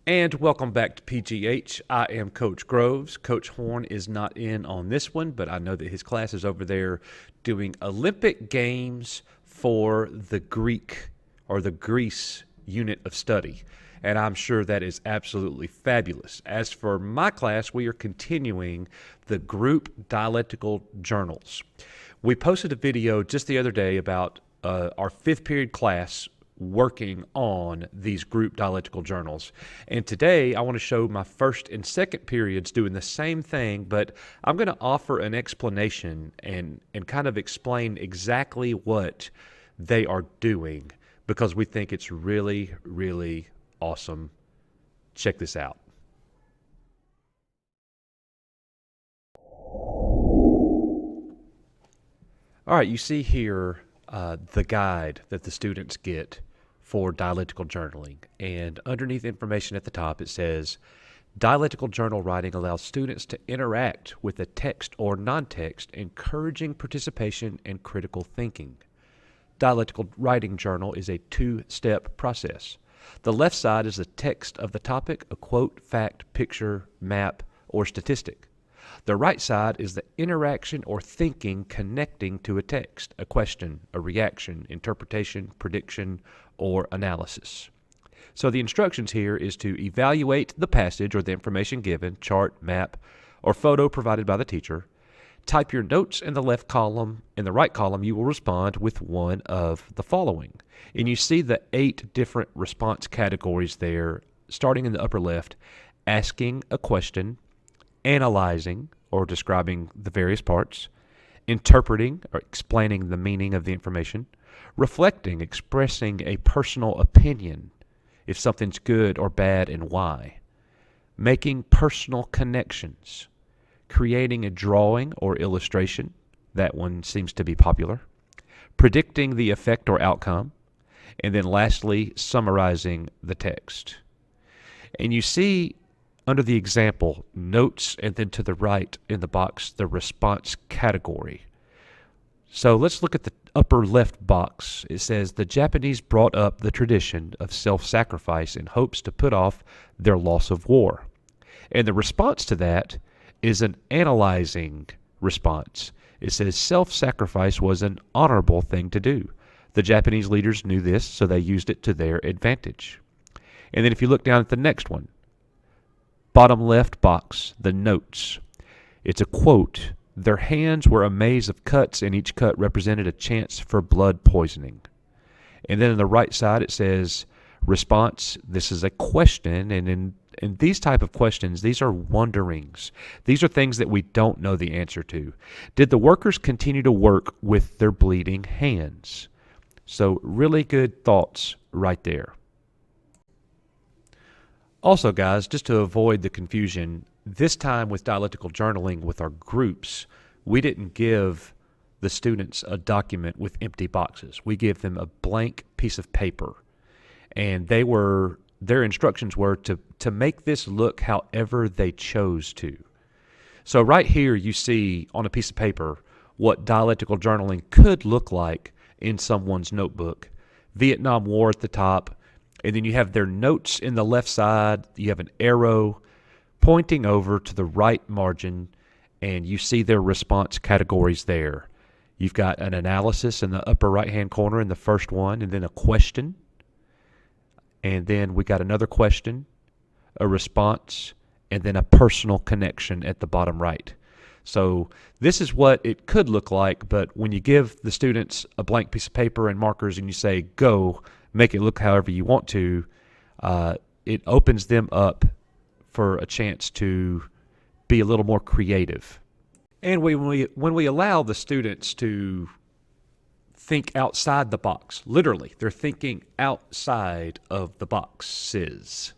And welcome back to PGH. I am Coach Groves. Coach Horn is not in on this one, but I know that his class is over there doing Olympic Games for the Greek or the Greece unit of study. And I'm sure that is absolutely fabulous. As for my class, we are continuing the group dialectical journals. We posted a video just the other day about our fifth period class working on these group dialectical journals. And today I want to show my first and second periods doing the same thing, but I'm going to offer an explanation and kind of explain exactly what they are doing because we think it's really, really awesome. Check this out. All right, you see here the guide that the students get for dialectical journaling. And underneath information at the top, it says, dialectical journal writing allows students to interact with the text or non-text, encouraging participation and critical thinking. Dialectical writing journal is a two-step process. The left side is the text of the topic, a quote, fact, picture, map, or statistic. The right side is the interaction or thinking connecting to a text, a question, a reaction, interpretation, prediction, or analysis. So the instructions here is to evaluate the passage or the information given, chart, map, or photo provided by the teacher. Type your notes in the left column. In the right column, you will respond with one of the following. And you see the 8 different response categories there, starting in the upper left, asking a question, analyzing or describing the various parts, interpreting or explaining the meaning of the information, reflecting, expressing a personal opinion, if something's good or bad and why, making personal connections, creating a drawing or illustration, that one seems to be popular, predicting the effect or outcome, and then lastly, summarizing the text. And you see under the example, notes, and then to the right in the box, the response category. So let's look at the upper left box. It says, the Japanese brought up the tradition of self-sacrifice in hopes to put off their loss of war. And the response to that is an analyzing response. It says self-sacrifice was an honorable thing to do. The Japanese leaders knew this, so they used it to their advantage. And then if you look down at the next one, bottom left box, the notes. It's a quote. Their hands were a maze of cuts, and each cut represented a chance for blood poisoning. And then on the right side, it says response. This is a question, and in these type of questions, these are wonderings. These are things that we don't know the answer to. Did the workers continue to work with their bleeding hands? So really good thoughts right there. Also, guys, just to avoid the confusion, this time with dialectical journaling with our groups, we didn't give the students a document with empty boxes. We give them a blank piece of paper. And their instructions were to make this look however they chose to. So right here you see on a piece of paper what dialectical journaling could look like in someone's notebook. Vietnam War at the top. And then you have their notes in the left side. You have an arrow pointing over to the right margin, and you see their response categories there. You've got an analysis in the upper right-hand corner in the first one, and then a question. And then we got another question, a response, and then a personal connection at the bottom right. So this is what it could look like, but when you give the students a blank piece of paper and markers and you say, go, make it look however you want to, it opens them up for a chance to be a little more creative. And when we allow the students to think outside the box, literally, they're thinking outside of the boxes.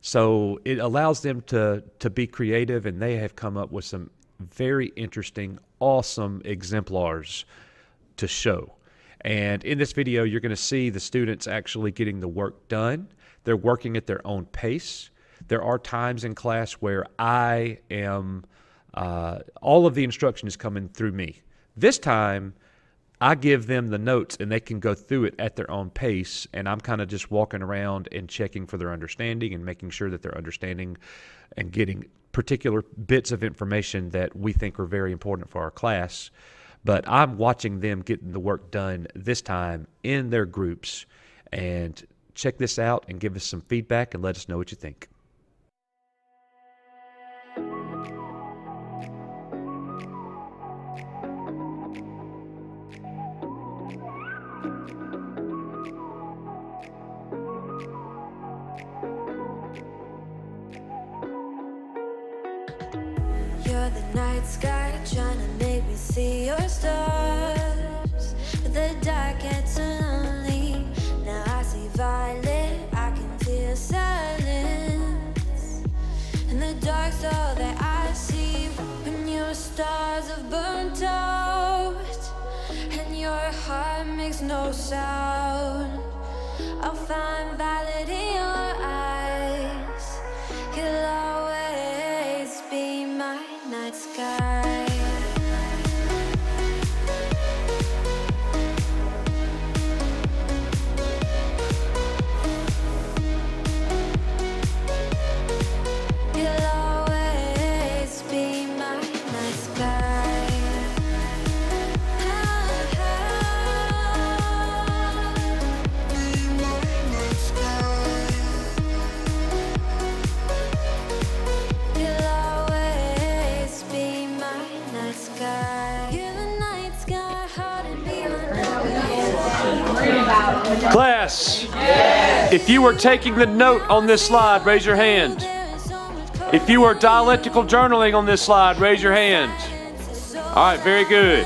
So it allows them to be creative, and they have come up with some very interesting, awesome exemplars to show. And in this video, you're going to see the students actually getting the work done. They're working at their own pace. There are times in class where I am, all of the instruction is coming through me. This time, I give them the notes and they can go through it at their own pace, and I'm kind of just walking around and checking for their understanding and making sure that they're understanding and getting particular bits of information that we think are very important for our class. But I'm watching them getting the work done this time in their groups. And check this out and give us some feedback and let us know what you think. You're the night sky trying to make me see your stars, but the dark gets so lonely. Now I see violet, I can feel silence, and the dark's all that I see. When your stars have burnt out and your heart makes no sound, I'll find violet in your eyes. You'll always be my night sky. You'll always be my night sky. Be my night sky. You'll always be my night sky. You're the night sky, hard and beyond. Class, if you were taking the note on this slide, raise your hand. If you are dialectical journaling on this slide, raise your hand. All right, very good.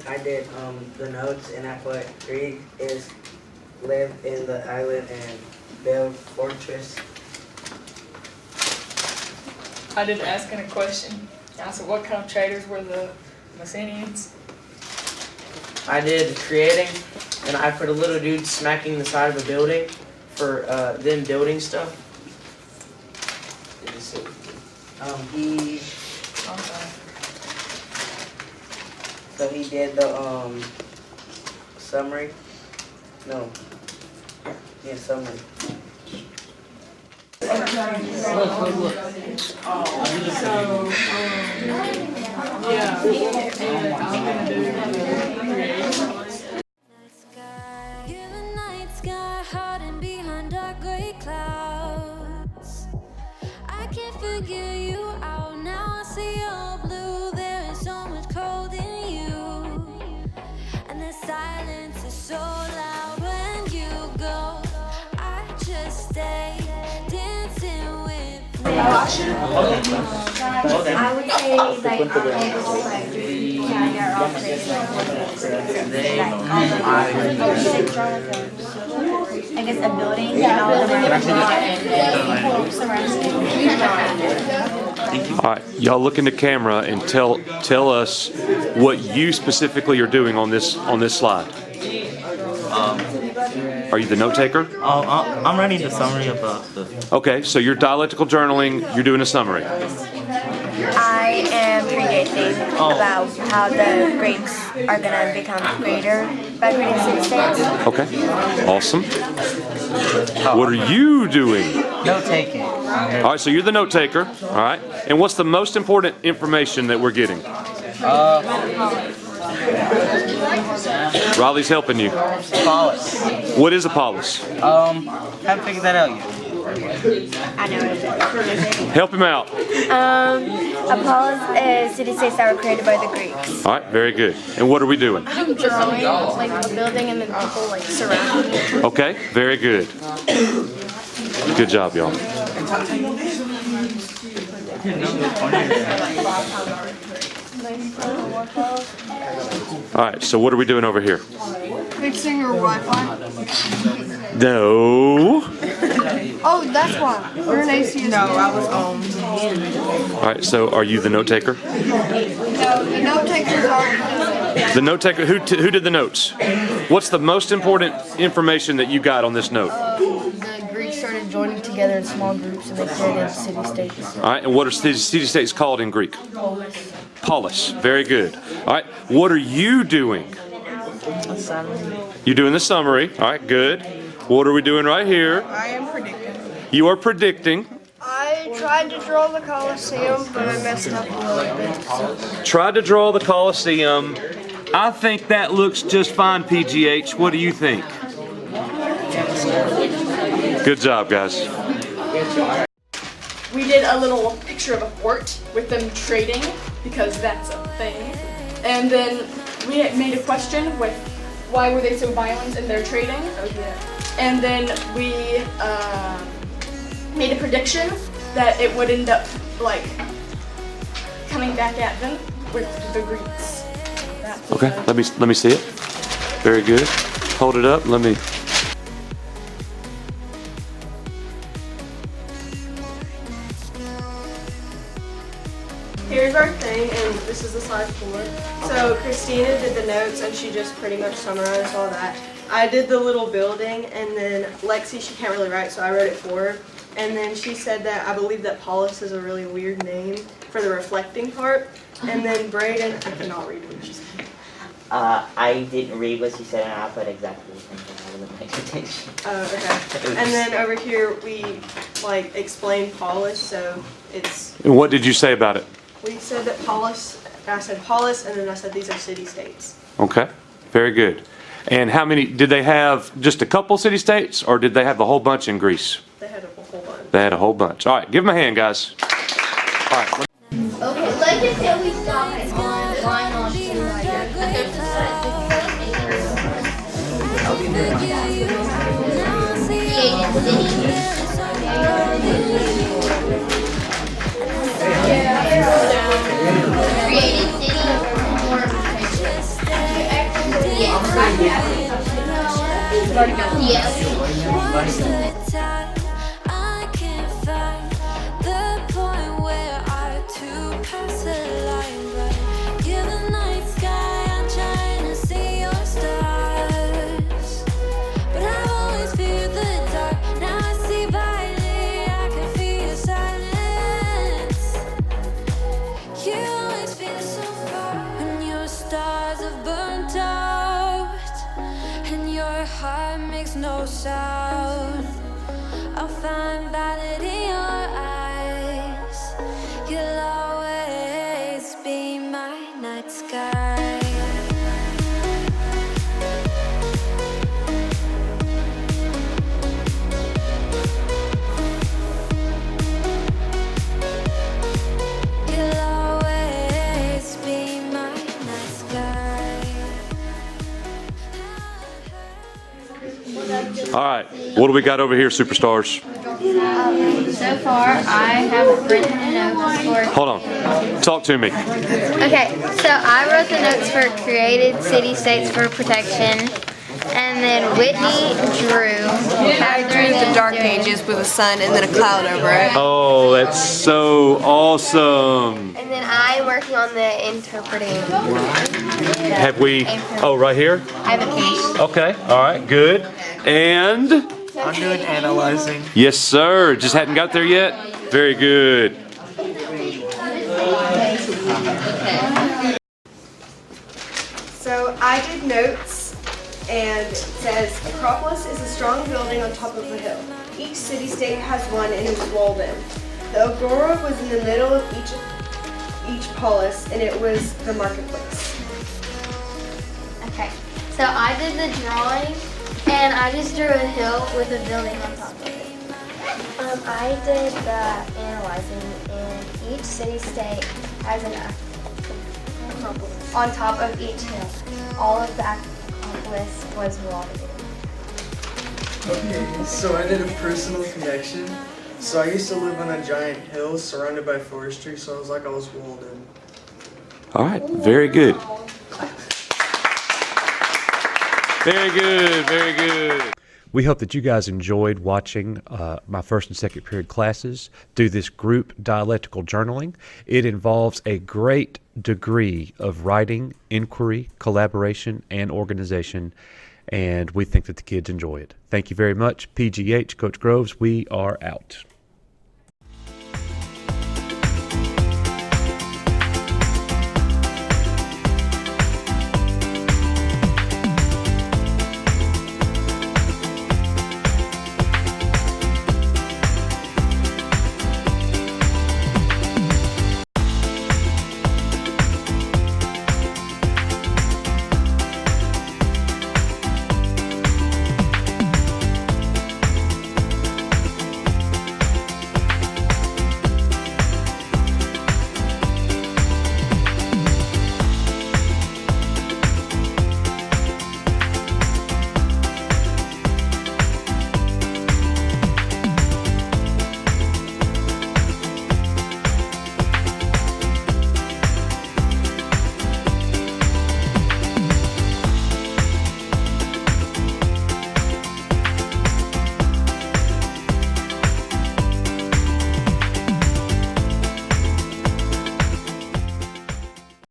I did the notes, and I put Greek is live in the island and build fortress. I did asking a question. I said, what kind of traders were the Messenians? I did creating, and I put a little dude smacking the side of a building for them building stuff. He So he did the summary. No. Yeah, summary. You're the night sky, hiding behind dark gray clouds. I can't figure you out now. I see your blue. There is so much cold in you, and the silence is so loud when you go. I just stay dancing with me. I would say like alcohol, like yeah, all places I guess a building and all the All right, y'all look in the camera and tell us what you specifically are doing on this slide. Are you the note taker? I'm writing the summary about the. Okay, so you're dialectical journaling. You're doing a summary. I am predicting about how the Greeks are gonna become greater by creating city-states. Okay, awesome. What are you doing? Note taking. All right, so you're the note taker. All right, and what's the most important information that we're getting? Riley's helping you. Apollos. What is Apollos? Haven't figured that out yet. I know what it is. Help him out. Apollos is city-states that were created by the Greeks. All right, very good. And what are we doing? I'm drawing like a building and then people like surrounding it. Okay, very good. Good job, y'all. All right, so what are we doing over here? Fixing your Wi-Fi. No. Oh, that's why. You're an ACS. No, I was All right, so are you the note taker? No, the note takers are. The note taker, who did the notes? What's the most important information that you got on this note? The Greeks started joining together in small groups and they created city-states. All right, and what are city-states called in Greek? Polis. Very good. All right, what are you doing? A summary. You're doing the summary. All right, good. What are we doing right here? I am predicting. You are predicting. I tried to draw the Colosseum, but I messed up a little bit. Tried to draw the Colosseum. I think that looks just fine, PGH. What do you think? Good job, guys. We did a little picture of a fort with them trading because that's a thing. And then we made a question with why were they so violent in their trading. And then we made a prediction that it would end up like coming back at them with the Greeks. Okay, let me see it. Very good. Hold it up. Let me. Here's our thing, and this is the slide 4. So Christina did the notes, and she just pretty much summarized all that. I did the little building, and then Lexi, she can't really write, so I wrote it for her. And then she said that I believe that Paulus is a really weird name for the reflecting part. And then Braden, I cannot read what she said. I didn't read what she said, and I put exactly the same thing. I wasn't paying attention. Okay. And then over here, we like explained Paulus, so it's. And what did you say about it? We said that Paulus, I said Paulus, and then I said these are city-states. Okay, very good. And how many, did they have just a couple city-states, or did they have the whole bunch in Greece? They had a whole bunch. They had a whole bunch. All right, give them a hand, guys. All right. Okay, let's just say we stop it on line on two right Created city or I can't find the point where I to pass the line, but you're the night sky. I'm trying to see your stars, but I've always feared the dark. Now I see brightly. I can feel your silence. You always feel so far when your stars have burnt out and your heart makes no sound. I'll find valid in your eyes. You'll always be my night sky. You'll always be my night sky. All right, what do we got over here, superstars? So far, I have written the notes for. Hold on, talk to me. Okay, so I wrote the notes for created city-states for protection, and then Whitney drew. I drew the dark ages with a sun and then a cloud over it. Oh, that's so awesome. And then I'm working on the interpreting. Have we, oh, right here? I have a piece. Okay, all right, good. And? I'm doing analyzing. Yes, sir. Just hadn't got there yet? Very good. So I did notes, and it says, Acropolis is a strong building on top of a hill. Each city-state has one and is walled in. The agora was in the middle of each polis, and it was the marketplace. Okay, so I did the drawing, and I just drew a hill with a building on top of it. I did the analyzing, and each city-state has an acropolis on top of each hill. All of the acropolis was walled in. Okay, so I did a personal connection. So I used to live on a giant hill surrounded by forestry, so it was like I was walled in. All right, very good. Very good, very good. We hope that you guys enjoyed watching my first and second period classes do this group dialectical journaling. It involves a great degree of writing, inquiry, collaboration, and organization, and we think that the kids enjoy it. Thank you very much. PGH, Coach Groves, we are out.